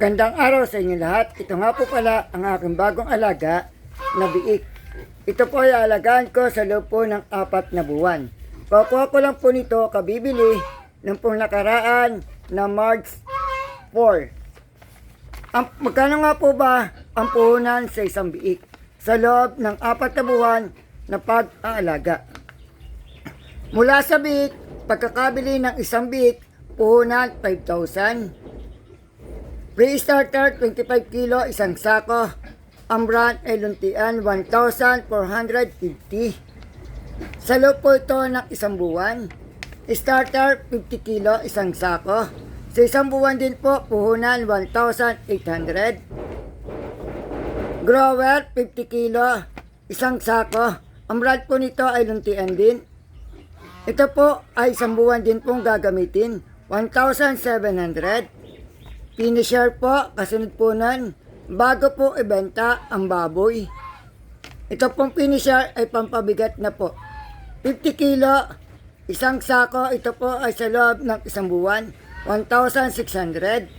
Magandang araw sa inyo lahat. Ito nga po pala ang aking bagong alaga na biik. Ito po ay alagaan ko sa loob po ng 4 na buwan. Kukuha ko lang po nito kabibili ng pong nakaraan na March 4. Magkano nga po ba ang puhunan sa isang biik sa loob ng 4 na buwan na pag-aalaga? Mula sa biik, pagkakabili ng isang biik, puhunan 5,000. Pre-starter 25 kilo, isang sako. Ang brand ay luntian 1,450. Sa loob po ito ng isang buwan. Starter 50 kilo, isang sako. Sa isang buwan din po, puhunan 1,800. Grower 50 kilo, isang sako. Ang brand po nito ay luntian din. Ito po ay isang buwan din pong gagamitin, 1,700. Finisher po, kasunod po nun, bago po ibenta ang baboy. Ito pong finisher ay pampabigat na po. 50 kilo, isang sako, ito po ay sa loob ng isang buwan, 1,600.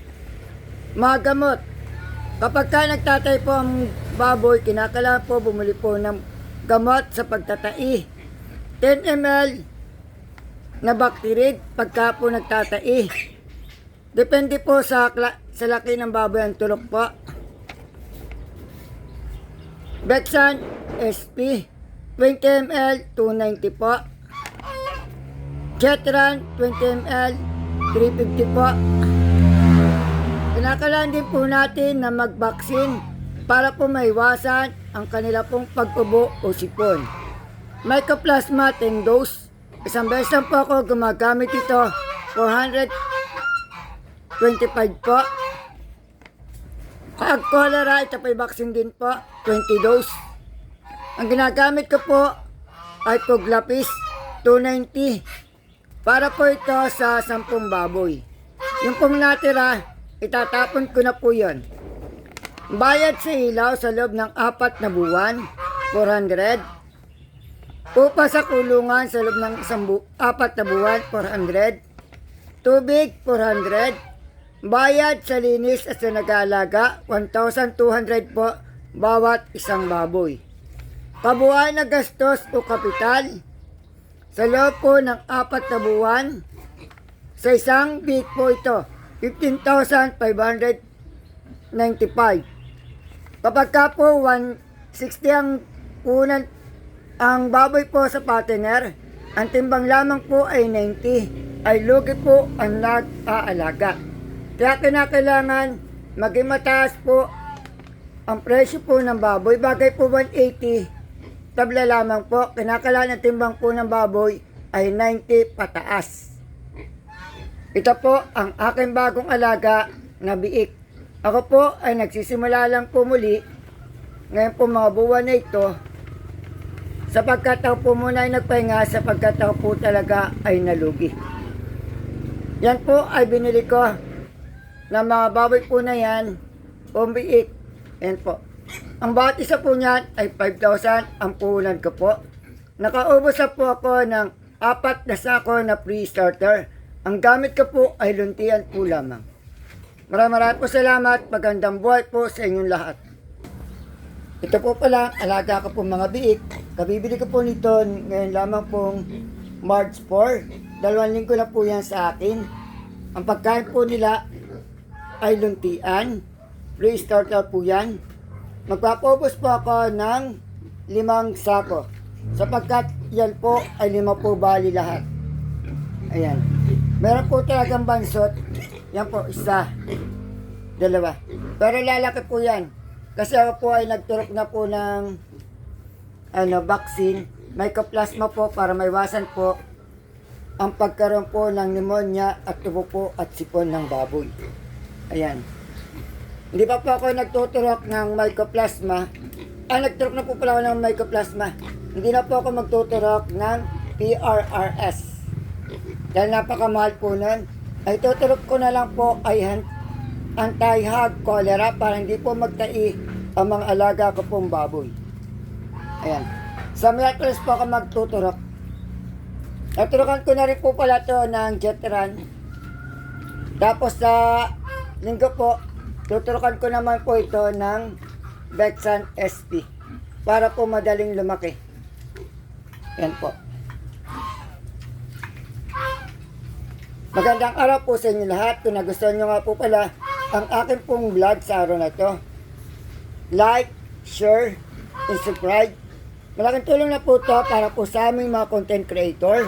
Mga gamot, kapag ka nagtatay po ang baboy, kinakailangan po bumili po ng gamot sa pagtatai. 10 ml na Bactarid pagka po nagtatai. Depende po sa laki ng baboy ang tulok po. Bexan SP 20 ml 290 po. Jetran 20 ml 350 po. Kinakailangan din po natin na mag-vaccine para po maiwasan ang kanila pong pag-ubo o sipon. Mycoplasma 10 dose. Isang beses lang po ako gumagamit ito, 425 po. Pag cholera, ito po vaccine din po, 20 dose. Ang ginagamit ko po ay Puglapis, 290. Para po ito sa 10 baboy. Yung pong natira, itatapon ko na po yun. Bayad sa ilaw sa loob ng 4 na buwan, 400. Upa sa kulungan sa loob ng 4 na buwan, 400. Tubig, 400. Bayad sa linis at sa nag-aalaga, 1,200 po bawat isang baboy. Kabuuan na gastos o kapital sa loob po ng 4 na buwan, sa isang biik po ito, 15,595. Kapag ka po 160 ang unan ang baboy po sa partner, ang timbang lamang po ay 90, ay lugi po ang nag-aalaga. Kaya kinakailangan maging mataas po ang presyo po ng baboy. Bagay po 180, tabla lamang po. Kinakailangan ang timbang po ng baboy ay 90 pataas. Ito po ang aking bagong alaga na biik. Ako po ay nagsisimula lang po muli. Ngayon po mga buwan na ito, sapagkat ako po muna ay nagpahinga, sapagkat ako po talaga ay nalugi. Yan po ay binili ko na mga baboy po na yan, pumbiik. Yan po. Ang bawat isa po niyan ay 5,000 ang puhunan ko po. Nakaubos na po ako ng 4 na sako na pre-starter. Ang gamit ko po ay luntian po lamang. Maraming po salamat. Magandang buhay po sa inyong lahat. Ito po pala, alaga ko po mga biik. Kabibili ko po nito ngayon lamang pong March 4. 2 linggo na po yan sa akin. Ang pagkain po nila ay luntian. Pre-starter po yan. Magpapubos po ako ng 5 sako. Sapagkat yan po ay 5 po bali lahat. Ayan. Meron po talagang bansot. Yan po, 1, 2. Pero lalaki po yan. Kasi ako po ay nagturok na po ng vaccine. Mycoplasma po para maiwasan po ang pagkaroon po ng pneumonia at tubo po at sipon ng baboy. Ayan. Hindi pa po ako nagtuturok ng mycoplasma. Nagturok na po pala ako ng mycoplasma. Hindi na po ako magtuturok ng PRRS. Dahil napakamahal po nun. Ay tuturok ko na lang po ay anti-hog cholera para hindi po magtai ang mga alaga ko pong baboy. Ayan. Sa Miércoles po ako magtuturok. Naturukan ko na rin po pala to ng Jetran. Tapos sa linggo po, tuturukan ko naman po ito ng Vexan SP para po madaling lumaki. Yan po. Magandang araw po sa inyo lahat. Kung nagustuhan nyo nga po pala ang akin pong vlog sa araw na to, like, share, and subscribe. Malaking tulong na po to para po sa aming mga content creator.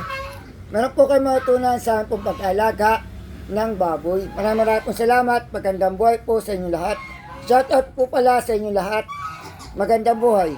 Meron po kayo matutunan sa aming pong pag-alaga ng baboy. Maraming pong salamat. Magandang buhay po sa inyo lahat. Shout out po pala sa inyo lahat. Magandang buhay.